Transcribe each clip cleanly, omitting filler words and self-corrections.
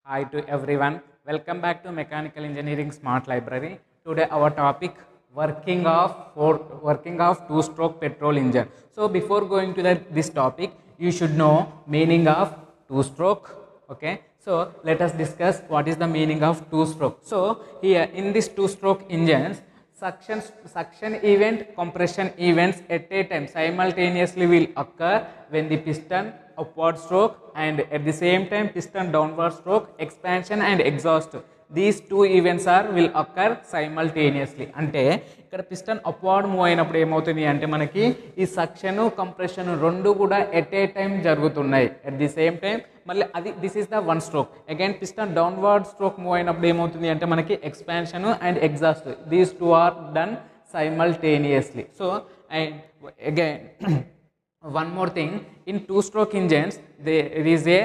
Hi to everyone. Welcome back to Mechanical Engineering Smart Library. Today our topic working of two-stroke petrol engine. So before going to this topic, you should know meaning of two-stroke. Okay. So let us discuss what is the meaning of two-stroke. So here in this two-stroke engines, suction event, compression events at a time simultaneously will occur when the piston upward stroke and at the same time piston downward stroke, expansion and exhaust. These two events will occur simultaneously. అంటే ఇక్కడ piston upward move అయినప్పుడు ఏమవుతుంది అంటే మనకి ఈ suction compression రెండు కూడా at a time జరుగుతున్నాయి అట్ ది సేమ్ టైం. మళ్ళీ అది this is the one stroke. Again piston downward stroke move అయినప్పుడు ఏమవుతుంది అంటే మనకి expansion and exhaust, these two are done simultaneously. So and again one more thing, in two-stroke engines there is a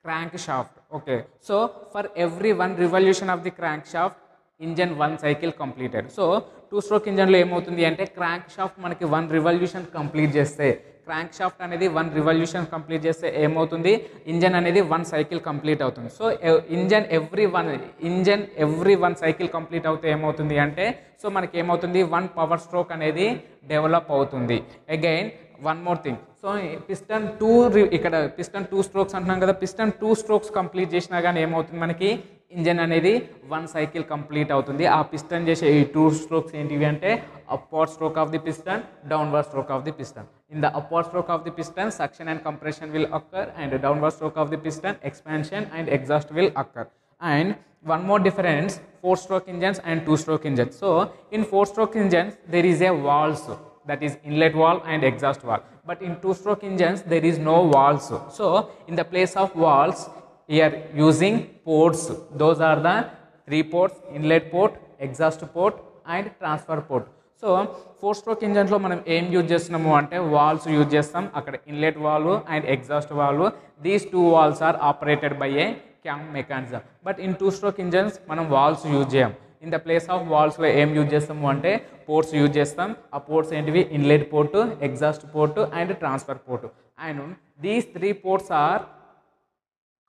crankshaft. Okay, so for every one revolution of the crankshaft engine one cycle completed. So two-stroke engine లో ఏమవుతుంది అంటే crank shaft మనకి one revolution complete చేస్తే, crank shaft అనేది one revolution complete చేస్తే ఏమవుతుంది, engine అనేది one cycle complete అవుతుంది. So engine every one cycle complete అవుతే ఏమవుతుంది అంటే సో మనకి ఏమవుతుంది వన్ పవర్ స్ట్రోక్ అనేది డెవలప్ అవుతుంది. Again one more thing, so piston ఇక్కడ పిస్టన్ టూ స్ట్రోక్స్ అంటున్నాం కదా, పిస్టన్ టూ స్ట్రోక్స్ కంప్లీట్ చేసినా కానీ ఏమవుతుంది మనకి ఇంజన్ అనేది వన్ సైకిల్ కంప్లీట్ అవుతుంది. ఆ పిస్టన్ చేసే ఈ టూ స్ట్రోక్స్ ఏంటివి అంటే upward stroke of the piston, downward stroke of the piston. In the upward stroke of the piston suction and compression will occur, and downward stroke of the piston expansion and exhaust will occur. And one more difference, four stroke engines and two stroke engines. So in four stroke engines there is a valve, that is inlet valve and exhaust valve, but in two stroke engines there is no valves. So in the place of valves we are using ports. Those are the three ports: inlet port, exhaust port and transfer port. So four stroke ఇంజన్స్లో మనం ఏం use చేస్తున్నాము అంటే valves use చేస్తాం. అక్కడ inlet valve and exhaust valve, these two valves are operated by a cam mechanism. But in two stroke engines మనం valves use చేయం. In the place of వాల్వ్స్లో ఏం యూజ్ చేస్తాము అంటే పోర్ట్స్ యూజ్ చేస్తాం. ఆ పోర్ట్స్ ఏంటివి, inlet port, exhaust port and transfer port. And these three ports are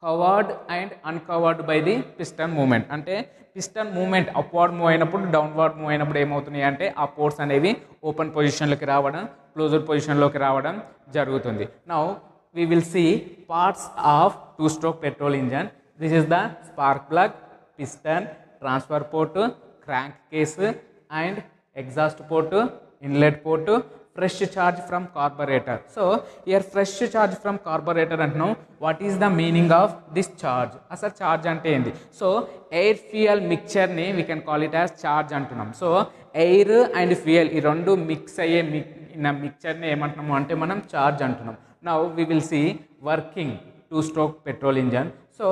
covered and uncovered by the piston movement. అంటే పిస్టన్ మూమెంట్ అప్వర్డ్ మూవ్ అయినప్పుడు, downward move అయినప్పుడు ఏమవుతున్నాయి అంటే ఆ పోర్ట్స్ అనేవి ఓపెన్ పొజిషన్లోకి రావడం, క్లోజ్డ్ పొజిషన్లోకి రావడం జరుగుతుంది. Now we will see parts of two stroke petrol engine. This is the spark plug, piston, transfer port, crank case and exhaust port, inlet port, fresh charge from carburettor. So here fresh charge from carburettor అంటున్నాం. What is the meaning of this charge? అసలు charge అంటే ఏంది? So air fuel మిక్చర్ని we can call it as charge అంటున్నాం. So air and fuel ఈ రెండు mix అయ్యే మిక్చర్ని ఏమంటున్నాము అంటే మనం చార్జ్ అంటున్నాం. Now we will see working two stroke petrol engine. So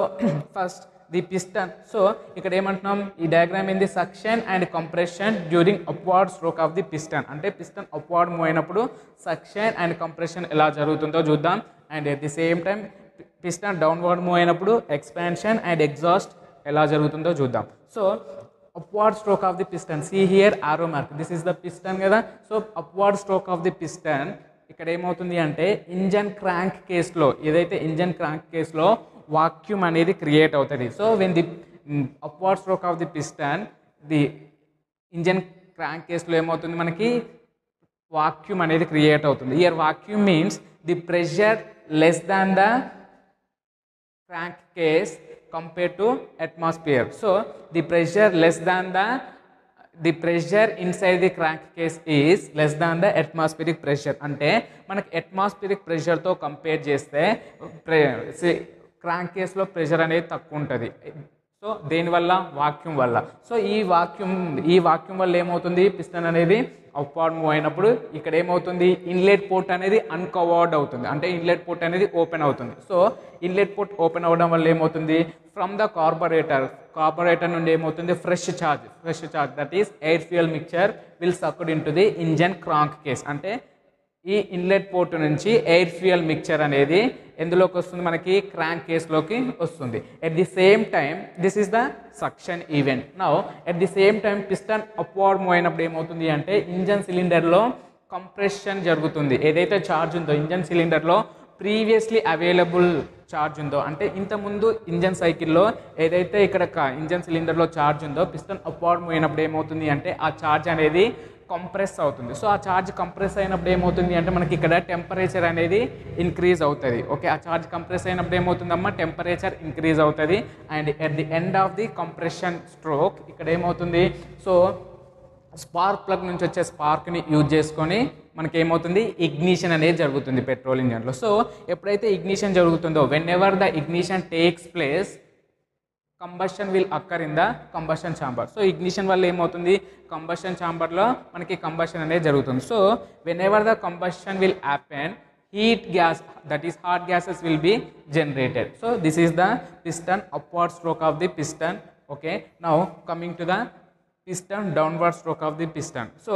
first the piston. So ఇక్కడ ఏమంటున్నాం, ఈ డయాగ్రామ్ ఏంది, suction and compression during upward stroke of the piston. అంటే పిస్టన్ అప్వార్డ్ మూవ్ అయినప్పుడు సక్షన్ అండ్ కంప్రెషన్ ఎలా జరుగుతుందో చూద్దాం. And at the same time piston downward move అయినప్పుడు ఎక్స్పాన్షన్ అండ్ ఎగ్జాస్ట్ ఎలా జరుగుతుందో చూద్దాం. So upward stroke of the piston, see here arrow mark, this is the piston కదా. So upward stroke of the piston ఇక్కడ ఏమవుతుంది అంటే engine crank కేసులో, ఏదైతే ఇంజన్ క్రాంక్ కేసులో వాక్యూమ్ అనేది క్రియేట్ అవుతుంది. So when the upward stroke of the piston, the engine crank కేసులో ఏమవుతుంది మనకి వాక్యూమ్ అనేది క్రియేట్ అవుతుంది. Year vacuum means the pressure less than the crank case compare to atmosphere. So the pressure less than the pressure inside the crank case is less than the atmospheric pressure. అంటే మనకి atmospheric ప్రెషర్తో compare చేస్తే crank కేస్లో pressure అనేది తక్కువ ఉంటుంది. So దేనివల్ల, vacuum వల్ల. So ఈ vacuum వల్ల ఏమవుతుంది, పిస్టన్ అనేది అప్వార్డ్ మూవ్ అయినప్పుడు ఇక్కడ ఏమవుతుంది, ఇన్లెట్ పోర్ట్ అనేది అన్కవర్డ్ అవుతుంది. అంటే ఇన్లెట్ పోర్ట్ అనేది ఓపెన్ అవుతుంది. సో ఇన్లెట్ పోర్ట్ ఓపెన్ అవ్వడం వల్ల ఏమవుతుంది, ఫ్రమ్ ద కార్బొరేటర్ నుండి ఏమవుతుంది, fresh charge that is air fuel mixture will sucked in to the engine crank case. అంటే ఈ ఇన్లెట్ పోర్ట్ నుంచి ఎయిర్ ఫ్యూయల్ మిక్చర్ అనేది ఎందులోకి వస్తుంది, మనకి క్రాంక్ కేస్లోకి వస్తుంది. At the same time this is the suction event. Now at the same time piston upward move అయినప్పుడు ఏమవుతుంది అంటే ఇంజన్ సిలిండర్లో కంప్రెషన్ జరుగుతుంది. ఏదైతే చార్జ్ ఉందో ఇంజన్ సిలిండర్లో ప్రీవియస్లీ అవైలబుల్ ఛార్జ్ ఉందో, అంటే ఇంతకుముందు ఇంజన్ సైకిల్లో ఏదైతే ఇక్కడ ఇంజన్ సిలిండర్లో ఛార్జ్ ఉందో పిస్టన్ అప్వార్డ్ మూవ్ అయినప్పుడు ఏమవుతుంది అంటే ఆ ఛార్జ్ అనేది కంప్రెస్ అవుతుంది. సో ఆ ఛార్జ్ కంప్రెస్ అయినప్పుడు ఏమవుతుంది అంటే మనకి ఇక్కడ టెంపరేచర్ అనేది ఇంక్రీజ్ అవుతుంది. ఓకే, ఆ ఛార్జ్ కంప్రెస్ అయినప్పుడు ఏమవుతుందమ్మా, టెంపరేచర్ ఇంక్రీజ్ అవుతుంది. And at the end of the compression stroke ఇక్కడ ఏమవుతుంది, సో స్పార్క్ ప్లగ్ నుంచి వచ్చే స్పార్క్ని యూజ్ చేసుకొని మనకి ఏమవుతుంది, ఇగ్నిషన్ అనేది జరుగుతుంది పెట్రోల్ ఇంజన్లో. సో ఎప్పుడైతే ఇగ్నిషన్ జరుగుతుందో, when ever the ignition takes place combustion will అక్కర్ in the combustion chamber. So ignition వల్ల ఏమవుతుంది, కంబషన్ ఛాంబర్లో మనకి కంబషన్ అనేది జరుగుతుంది. So when ever the combustion will happen, heat gas, that is hot gases, will be generated. So this is the piston upward stroke of the piston. Okay, now coming to the piston downward stroke of the piston. So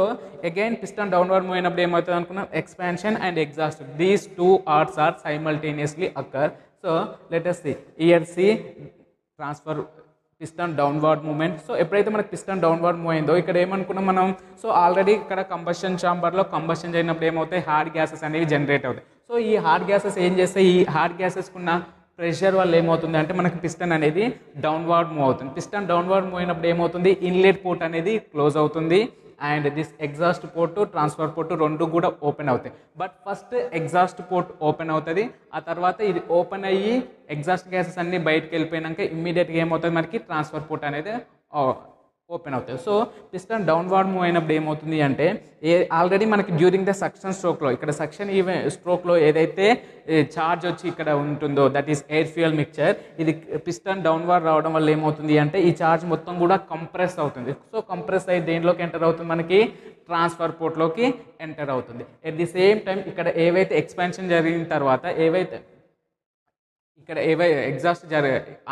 again piston downward move అయినప్పుడు ఏమవుతుంది అనుకున్నాం, expansion and exhaust, these two arcs are simultaneously occur. So let us see here, see transfer piston downward movement. So ఎప్పుడైతే మనకి piston downward move అయిందో ఇక్కడ ఏమనుకున్నాం మనం, so already ఇక్కడ కంబషన్ ఛాంబర్లో కంబషన్ జరిగినప్పుడు ఏమవుతాయి, హార్డ్ గ్యాసెస్ అనేవి జనరేట్ అవుతాయి. సో ఈ హార్డ్ గ్యాసెస్ ఏం చేస్తాయి, ఈ హార్డ్ గ్యాసెస్కున్న ప్రెషర్ వల్ల ఏమవుతుంది అంటే మనకి పిస్టన్ అనేది డౌన్వర్డ్ మూవ్ అవుతుంది. పిస్టన్ డౌన్వర్డ్ మూవ్ అయినప్పుడు ఏమవుతుంది, ఇన్లెట్ పోర్ట్ అనేది క్లోజ్ అవుతుంది and this exhaust port transfer port రెండు కూడా ఓపెన్ అవుతాయి. But first exhaust port open అవుతుంది, ఆ తర్వాత ఇది ఓపెన్ అయ్యి ఎగ్జాస్ట్ గ్యాసెస్ అన్నీ బయటకు వెళ్ళిపోయినాక ఇమ్మీడియట్గా ఏమవుతుంది, మనకి ట్రాన్స్ఫర్ పోర్ట్ అనేది ఓపెన్ అవుతుంది. సో పిస్టన్ డౌన్వర్డ్ మూవ్ అయినప్పుడు ఏమవుతుంది అంటే ఆల్రెడీ మనకి డ్యూరింగ్ ద సక్షన్ స్ట్రోక్లో, ఇక్కడ సక్షన్ స్ట్రోక్లో ఏదైతే ఛార్జ్ వచ్చి ఇక్కడ ఉంటుందో that is air fuel mixture, ఇది పిస్టన్ డౌన్వర్డ్ రావడం వల్ల ఏమవుతుంది అంటే ఈ ఛార్జ్ మొత్తం కూడా కంప్రెస్ అవుతుంది. సో కంప్రెస్ అయ్యి దేంట్లోకి ఎంటర్ అవుతుంది, మనకి ట్రాన్స్ఫర్ పోర్ట్లోకి ఎంటర్ అవుతుంది. ఎట్ ది సేమ్ టైం ఇక్కడ ఏవైతే ఎక్స్పాన్షన్ జరిగిన తర్వాత ఏవైతే ఇక్కడ ఎగ్జాస్ట్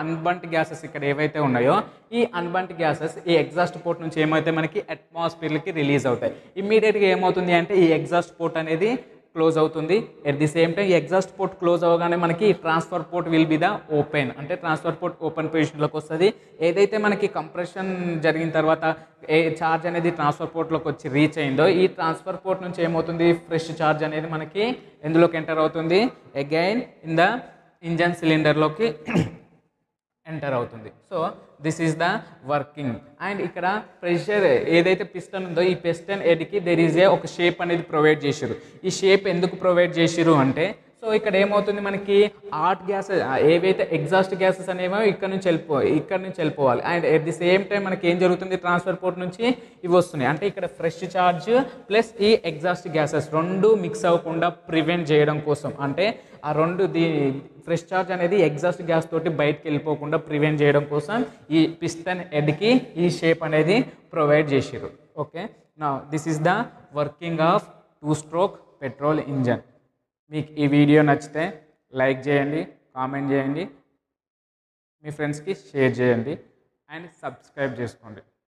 అన్బంట్ గ్యాసెస్ ఇక్కడ ఏవైతే ఉన్నాయో ఈ అన్బంట్ గ్యాసెస్ ఈ ఎగ్జాస్ట్ పోర్ట్ నుంచి ఏమైతే మనకి అట్మాస్ఫియర్కి రిలీజ్ అవుతాయి. ఇమ్మీడియట్గా ఏమవుతుంది అంటే ఈ ఎగ్జాస్ట్ పోర్ట్ అనేది క్లోజ్ అవుతుంది. ఎట్ ది సేమ్ టైం ఈ ఎగ్జాస్ట్ పోర్ట్ క్లోజ్ అవ్వగానే మనకి transfer port will be the open, అంటే ట్రాన్స్ఫర్ పోర్ట్ ఓపెన్ పొజిషన్లోకి వస్తుంది. ఏదైతే మనకి కంప్రెషన్ జరిగిన తర్వాత ఏ ఛార్జ్ అనేది ట్రాన్స్ఫర్ పోర్ట్లోకి వచ్చి రీచ్ అయిందో ఈ ట్రాన్స్ఫర్ పోర్ట్ నుంచి ఏమవుతుంది, ఫ్రెష్ ఛార్జ్ అనేది మనకి ఎందులోకి ఎంటర్ అవుతుంది, అగైన్ ఇన్ ద ఇంజన్ సిలిండర్లోకి ఎంటర్ అవుతుంది. So this is the working. And ఇక్కడ ప్రెషర్ ఏదైతే పిస్టన్ ఉందో ఈ పిస్టన్ హెడ్కి దెర్ ఈజ్ ఒక షేప్ అనేది ప్రొవైడ్ చేసారు. ఈ షేప్ ఎందుకు ప్రొవైడ్ చేసారు అంటే, సో ఇక్కడ ఏమవుతుంది మనకి హాట్ గ్యాసెస్ ఏవైతే ఎగ్జాస్ట్ గ్యాసెస్ అనేవో ఇక్కడ నుంచి వెళ్ళిపోవాలి. And at the same time మనకి ఏం జరుగుతుంది, ట్రాన్స్ఫర్ పోర్ట్ నుంచి ఇవి వస్తున్నాయి. అంటే ఇక్కడ ఫ్రెష్ ఛార్జ్ ప్లస్ ఈ ఎగ్జాస్ట్ గ్యాసెస్ రెండు మిక్స్ అవ్వకుండా ప్రివెంట్ చేయడం కోసం, అంటే ఆ రెండు ఫ్రెష్ ఛార్జ్ అనేది ఎగ్జాస్ట్ గ్యాస్ తోటి బయటకు వెళ్ళిపోకుండా ప్రివెంట్ చేయడం కోసం ఈ పిస్టన్ హెడ్కి ఈ షేప్ అనేది ప్రొవైడ్ చేసారు. Okay, now this is the working of 2-stroke petrol engine. మీకు ఈ వీడియో నచ్చితే లైక్ చేయండి, కామెంట్ చేయండి, మీ ఫ్రెండ్స్కి షేర్ చేయండి అండ్ సబ్స్క్రైబ్ చేసుకోండి.